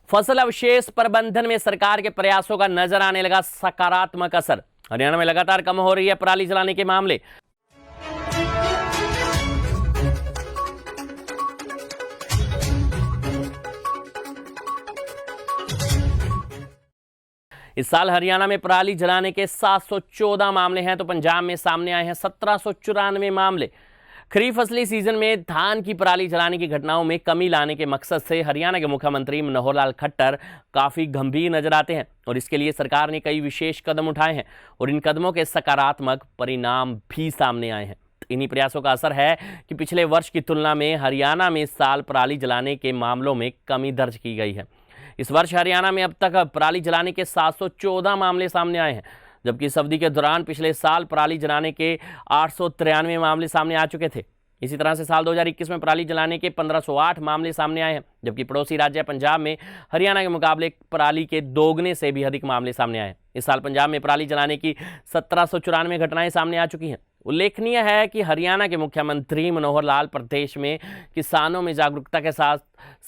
फसल अवशेष प्रबंधन में सरकार के प्रयासों का नजर आने लगा सकारात्मक असर। हरियाणा में लगातार कम हो रही है पराली जलाने के मामले। इस साल हरियाणा में पराली जलाने के 714 मामले हैं, तो पंजाब में सामने आए हैं 1794 मामले। खरीफ फसली सीजन में धान की पराली जलाने की घटनाओं में कमी लाने के मकसद से हरियाणा के मुख्यमंत्री मनोहर लाल खट्टर काफ़ी गंभीर नजर आते हैं और इसके लिए सरकार ने कई विशेष कदम उठाए हैं और इन कदमों के सकारात्मक परिणाम भी सामने आए हैं। इन्हीं प्रयासों का असर है कि पिछले वर्ष की तुलना में हरियाणा में इस साल पराली जलाने के मामलों में कमी दर्ज की गई है। इस वर्ष हरियाणा में अब तक पराली जलाने के 714 मामले सामने आए हैं, जबकि इस अवधि के दौरान पिछले साल पराली जलाने के 893 मामले सामने आ चुके थे। इसी तरह से साल 2021 में पराली जलाने के 1508 मामले सामने आए हैं, जबकि पड़ोसी राज्य पंजाब में हरियाणा के मुकाबले पराली के दोगुने से भी अधिक मामले सामने आए। इस साल पंजाब में पराली जलाने की 1794 घटनाएं सामने आ चुकी हैं। उल्लेखनीय है कि हरियाणा के मुख्यमंत्री मनोहर लाल प्रदेश में किसानों में जागरूकता के साथ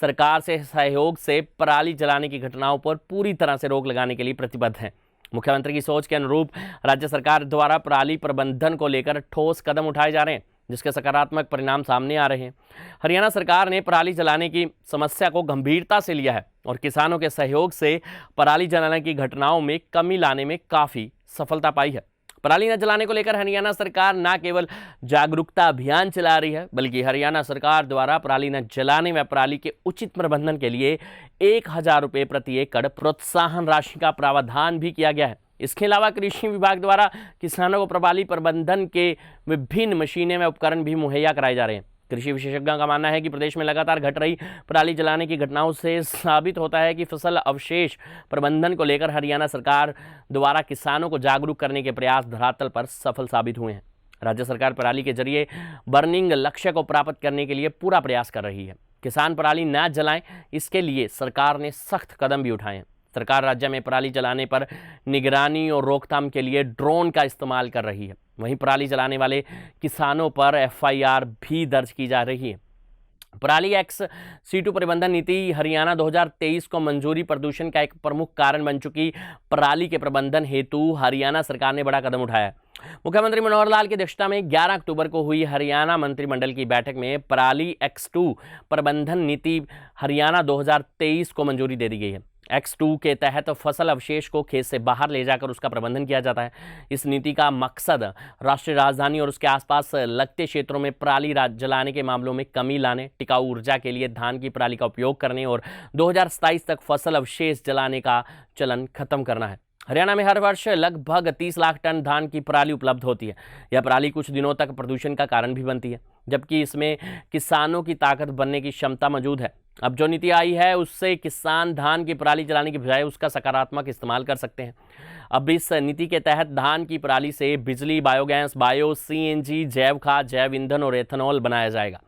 सरकार से सहयोग से पराली जलाने की घटनाओं पर पूरी तरह से रोक लगाने के लिए प्रतिबद्ध हैं। मुख्यमंत्री की सोच के अनुरूप राज्य सरकार द्वारा पराली प्रबंधन को लेकर ठोस कदम उठाए जा रहे हैं, जिसके सकारात्मक परिणाम सामने आ रहे हैं। हरियाणा सरकार ने पराली जलाने की समस्या को गंभीरता से लिया है और किसानों के सहयोग से पराली जलाने की घटनाओं में कमी लाने में काफ़ी सफलता पाई है। पराली न जलाने को लेकर हरियाणा सरकार न केवल जागरूकता अभियान चला रही है, बल्कि हरियाणा सरकार द्वारा पराली न जलाने व पराली के उचित प्रबंधन के लिए 1000 रुपये प्रति एकड़ प्रोत्साहन राशि का प्रावधान भी किया गया है। इसके अलावा कृषि विभाग द्वारा किसानों को पराली प्रबंधन के विभिन्न मशीनें व उपकरण भी मुहैया कराए जा रहे हैं। कृषि विशेषज्ञों का मानना है कि प्रदेश में लगातार घट रही पराली जलाने की घटनाओं से साबित होता है कि फसल अवशेष प्रबंधन को लेकर हरियाणा सरकार द्वारा किसानों को जागरूक करने के प्रयास धरातल पर सफल साबित हुए हैं। राज्य सरकार पराली के जरिए बर्निंग लक्ष्य को प्राप्त करने के लिए पूरा प्रयास कर रही है। किसान पराली न जलाएं, इसके लिए सरकार ने सख्त कदम भी उठाए हैं। सरकार राज्य में पराली जलाने पर निगरानी और रोकथाम के लिए ड्रोन का इस्तेमाल कर रही है। वहीं पराली जलाने वाले किसानों पर FIR भी दर्ज की जा रही है। पराली एक्स C2 प्रबंधन नीति हरियाणा 2023 को मंजूरी प्रदूषण का एक प्रमुख कारण बन चुकी पराली के प्रबंधन हेतु हरियाणा सरकार ने बड़ा कदम उठाया है। मुख्यमंत्री मनोहर लाल की अध्यक्षता में 11 अक्टूबर को हुई हरियाणा मंत्रिमंडल की बैठक में पराली X2 प्रबंधन नीति हरियाणा 2023 को मंजूरी दे दी गई है। X2 के तहत फसल अवशेष को खेत से बाहर ले जाकर उसका प्रबंधन किया जाता है। इस नीति का मकसद राष्ट्रीय राजधानी और उसके आसपास लगते क्षेत्रों में पराली जलाने के मामलों में कमी लाने, टिकाऊ ऊर्जा के लिए धान की पराली का उपयोग करने और 2027 तक फसल अवशेष जलाने का चलन खत्म करना है। हरियाणा में हर वर्ष लगभग 30 लाख टन धान की पराली उपलब्ध होती है। यह पराली कुछ दिनों तक प्रदूषण का कारण भी बनती है, जबकि इसमें किसानों की ताकत बनने की क्षमता मौजूद है। अब जो नीति आई है उससे किसान धान की पराली जलाने की बजाय उसका सकारात्मक इस्तेमाल कर सकते हैं। अब इस नीति के तहत धान की पराली से बिजली, बायोगैस, CNG, जैव खाद, जैव ईंधन और एथेनॉल बनाया जाएगा।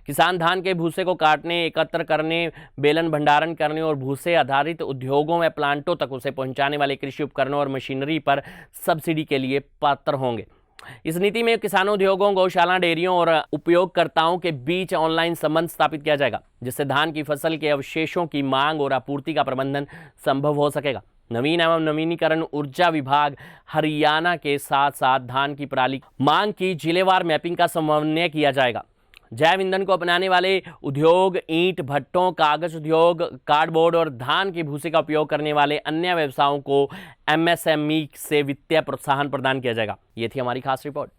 किसान धान के भूसे को काटने, एकत्र करने, बेलन भंडारण करने और भूसे आधारित उद्योगों व प्लांटों तक उसे पहुंचाने वाले कृषि उपकरणों और मशीनरी पर सब्सिडी के लिए पात्र होंगे। इस नीति में किसानों, उद्योगों, गौशाला, डेयरियों और उपयोगकर्ताओं के बीच ऑनलाइन संबंध स्थापित किया जाएगा, जिससे धान की फसल के अवशेषों की मांग और आपूर्ति का प्रबंधन संभव हो सकेगा। नवीन एवं नवीनीकरण ऊर्जा विभाग हरियाणा के साथ साथ धान की पराली मांग की जिलेवार मैपिंग का समन्वय किया जाएगा। जैव ईंधन को अपनाने वाले उद्योग, ईंट भट्टों, कागज उद्योग, कार्डबोर्ड और धान के भूसे का उपयोग करने वाले अन्य व्यवसायों को MSME से वित्तीय प्रोत्साहन प्रदान किया जाएगा। ये थी हमारी खास रिपोर्ट।